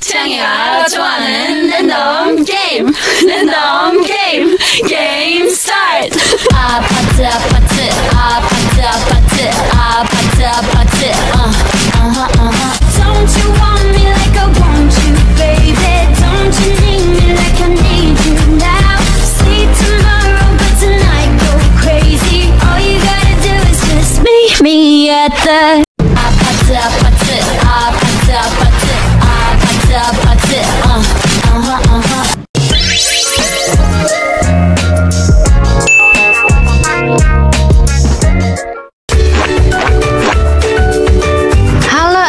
창이가 좋아하는 랜덤 게임 게임 스타트. 아파트 Don't you want me like I want you, baby? Don't you need me like I need you now? See tomorrow, but tonight go crazy. All you gotta do is just meet me at the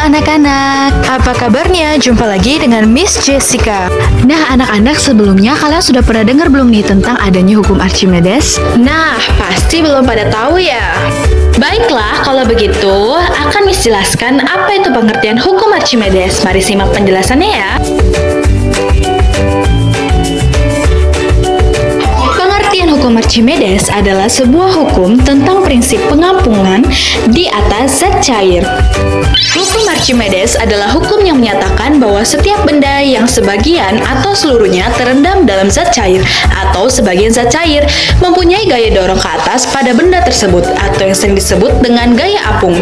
anak-anak, apa kabarnya? Jumpa lagi dengan Miss Jessica. Nah, anak-anak, sebelumnya kalian sudah pernah dengar belum nih tentang adanya hukum Archimedes? Nah, pasti belum pada tahu ya. Baiklah, kalau begitu akan Miss jelaskan apa itu pengertian hukum Archimedes. Mari simak penjelasannya ya. Hukum Archimedes adalah sebuah hukum tentang prinsip pengampungan di atas zat cair. Hukum Archimedes adalah hukum yang menyatakan bahwa setiap benda yang sebagian atau seluruhnya terendam dalam zat cair atau sebagian zat cair mempunyai gaya dorong ke atas pada benda tersebut atau yang sering disebut dengan gaya apung.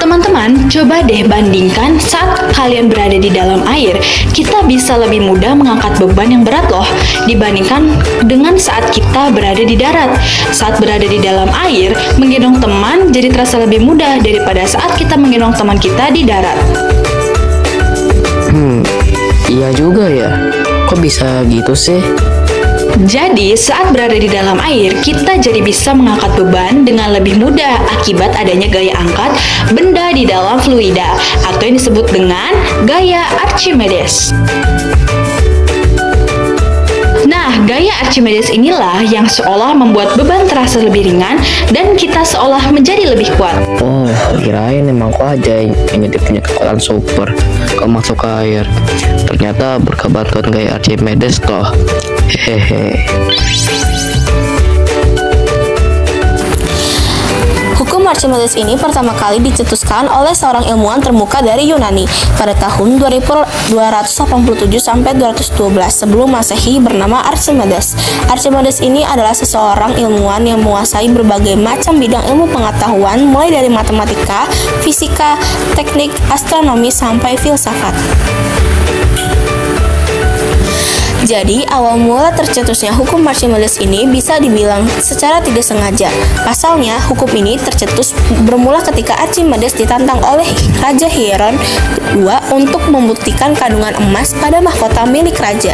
Teman-teman, coba deh bandingkan saat kalian berada di dalam air, kita bisa lebih mudah mengangkat beban yang berat loh, dibandingkan dengan saat kita berada di darat. Saat berada di dalam air, menggendong teman jadi terasa lebih mudah daripada saat kita menggendong teman kita di darat. Iya juga ya, kok bisa gitu sih? Jadi, saat berada di dalam air, kita jadi bisa mengangkat beban dengan lebih mudah akibat adanya gaya angkat benda di dalam fluida atau yang disebut dengan gaya Archimedes. Nah, gaya Archimedes inilah yang seolah membuat beban terasa lebih ringan dan kita seolah menjadi lebih kuat. Oh, kirain emang kok aja yang jadi punya kekuatan super kalau masuk ke air. Ternyata berkat bantuan gaya Archimedes toh. Hehehe. Hukum Archimedes ini pertama kali dicetuskan oleh seorang ilmuwan termuka dari Yunani pada tahun 287 sampai 212 sebelum Masehi bernama Archimedes. Archimedes ini adalah seseorang ilmuwan yang menguasai berbagai macam bidang ilmu pengetahuan mulai dari matematika, fisika, teknik, astronomi sampai filsafat. Jadi, awal mula tercetusnya hukum Archimedes ini bisa dibilang secara tidak sengaja. Pasalnya, hukum ini tercetus bermula ketika Archimedes ditantang oleh Raja Hieron II untuk membuktikan kandungan emas pada mahkota milik raja.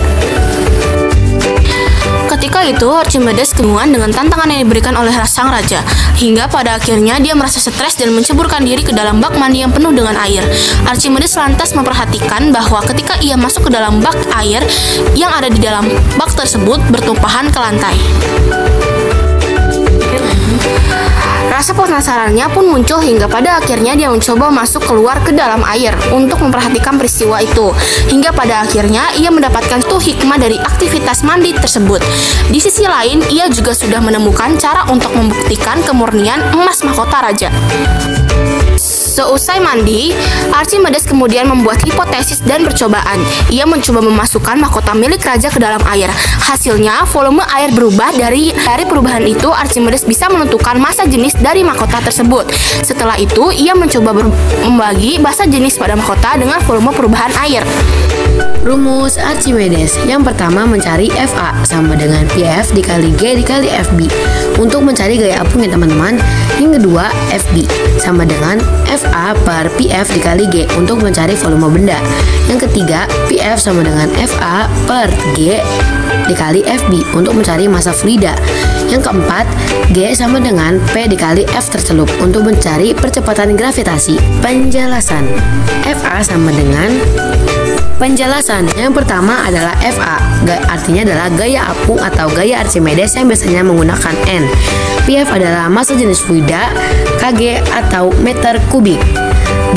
Ketika itu, Archimedes kebingungan dengan tantangan yang diberikan oleh sang raja, hingga pada akhirnya dia merasa stres dan menceburkan diri ke dalam bak mandi yang penuh dengan air. Archimedes lantas memperhatikan bahwa ketika ia masuk ke dalam bak, air yang ada di dalam bak tersebut bertumpahan ke lantai. Rasa penasarannya pun muncul hingga pada akhirnya dia mencoba masuk keluar ke dalam air untuk memperhatikan peristiwa itu. Hingga pada akhirnya ia mendapatkan tuh hikmah dari aktivitas mandi tersebut. Di sisi lain, ia juga sudah menemukan cara untuk membuktikan kemurnian emas mahkota raja. Seusai mandi, Archimedes kemudian membuat hipotesis dan percobaan. Ia mencoba memasukkan mahkota milik raja ke dalam air. Hasilnya, volume air berubah. Dari perubahan itu, Archimedes bisa menentukan massa jenis dari mahkota tersebut. Setelah itu, ia mencoba membagi massa jenis pada mahkota dengan volume perubahan air. Rumus Archimedes. Yang pertama, mencari FA sama dengan PF dikali G dikali FB untuk mencari gaya apung ya teman-teman. Yang kedua, FB sama dengan FA per PF dikali G untuk mencari volume benda. Yang ketiga, PF sama dengan FA per G dikali FB untuk mencari massa fluida. Yang keempat, G sama dengan P dikali F tercelup untuk mencari percepatan gravitasi. Penjelasan. FA sama dengan penjelasan. Yang pertama adalah FA, artinya adalah gaya apung atau gaya Archimedes yang biasanya menggunakan N. PF adalah massa jenis fluida, kg atau meter kubik.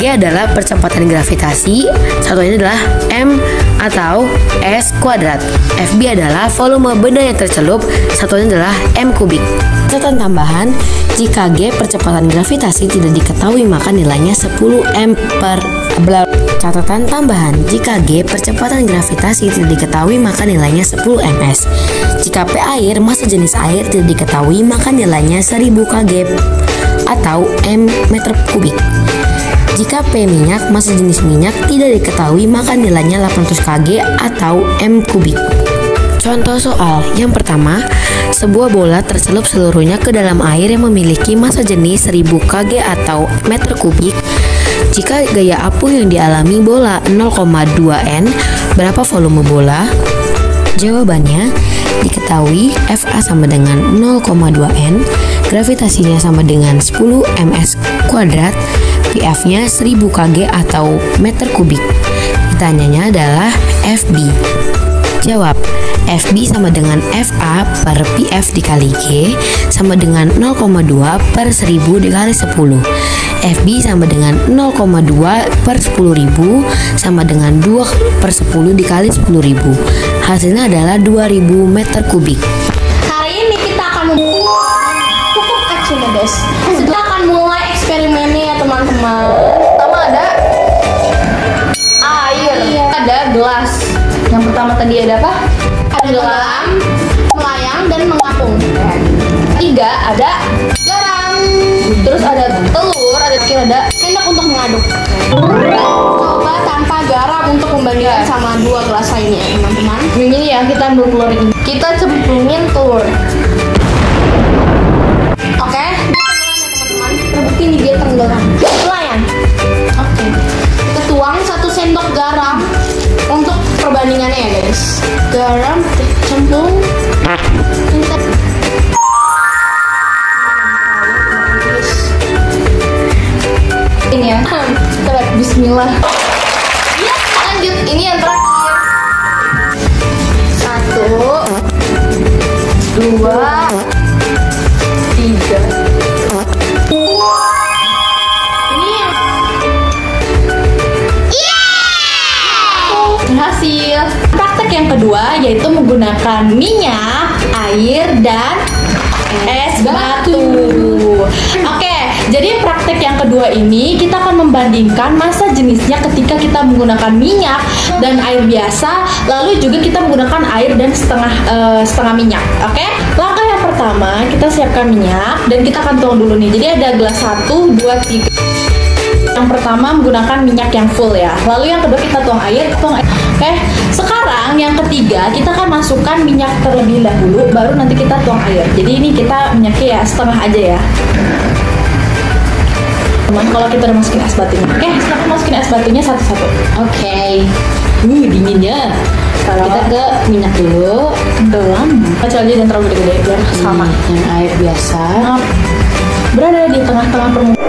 G adalah percepatan gravitasi, satunya adalah M atau S kuadrat. Fb adalah volume benda yang tercelup, satunya adalah m kubik. Catatan tambahan, jika G percepatan gravitasi tidak diketahui maka nilainya 10 m per bla. Catatan tambahan, jika G percepatan gravitasi tidak diketahui maka nilainya 10 ms. Jika P air, massa jenis air tidak diketahui maka nilainya 1000 kg atau m meter kubik. Jika P minyak, massa jenis minyak tidak diketahui maka nilainya 800 kg atau m kubik. Contoh soal yang pertama, sebuah bola tercelup seluruhnya ke dalam air yang memiliki massa jenis 1000 kg atau meter kubik. Jika gaya apung yang dialami bola 0,2 N, berapa volume bola? Jawabannya, diketahui Fa sama dengan 0,2 N, gravitasinya sama dengan 10 ms kuadrat, Pf-nya 1000 kg atau meter kubik. Pertanyaannya adalah Fb. Jawab, Fb sama dengan Fa per Pf dikali G sama dengan 0,2 per 1000 dikali 10. Fb sama dengan 0,2 per 10.000 sama dengan 2 per 10 dikali 10.000. Hasilnya adalah 2000 meter kubik. Hari ini kita akan membuat hukum Archimedes. Kita akan mulai eksperimennya ya teman-teman. Pertama ada air, ada gelas. Yang pertama tadi ada apa? Ada gelam, melayang, dan mengapung. Tiga ada, Garam. terus ada telur, ada Sendok untuk mengaduk. Coba tanpa garam untuk membandingkan sama dua gelas lainnya, teman-teman. ini ya kita ambil telur ini. Kita cemplungin telur. Oke, dia tenggelam ya teman-teman. Terbukti nih dia tenggelam. Melayang. Oke. Kita tuang 1 sendok garam untuk perbandingannya ya guys. Garam cemplung. Ini ya. Kita lihat bismillah. Ya, lanjut. Ini yang terakhir. 1, 2, 3. Ini yang Berhasil. Praktek yang kedua yaitu menggunakan minyak, air, dan es batu. Oke, jadi praktek yang kedua ini kita akan membandingkan massa jenisnya ketika kita menggunakan minyak dan air biasa, lalu juga kita menggunakan air dan setengah minyak. Oke, langkah yang pertama kita siapkan minyak dan kita akan tuang dulu nih. Jadi ada gelas 1, 2, 3. Yang pertama menggunakan minyak yang full ya. Lalu yang kedua kita tuang air. Oke, sekarang yang ketiga kita akan masukkan minyak terlebih dahulu, baru nanti kita tuang air. Jadi ini kita minyaknya ya setengah aja ya. Teman, kalau kita udah masukin es batunya. Oke, sekarang masukin es batunya satu-satu. Oke. Dinginnya. Kita ke minyak dulu. Dalam. Kecil aja dan terlalu gede-gede biar sama. Yang air biasa. Berada di tengah-tengah permukaan.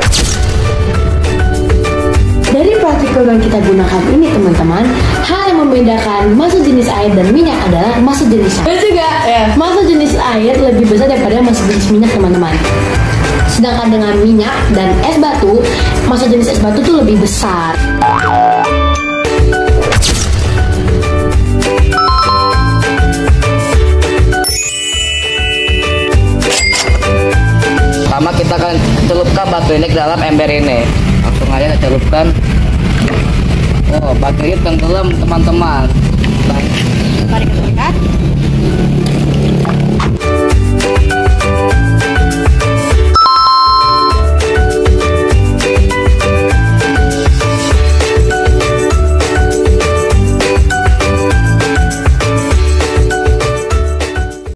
Dari partikel yang kita gunakan ini teman-teman, hal yang membedakan massa jenis air dan minyak adalah massa jenis air. Dan juga ya. Massa jenis air lebih besar daripada massa jenis minyak teman-teman. Sedangkan dengan minyak dan es batu, massa jenis es batu tuh lebih besar. Pertama kita akan celupkan batu ini ke dalam ember ini. Langsung aja kita celupkan. Oh, batu ini tenggelam teman-teman. Mari kita lihat.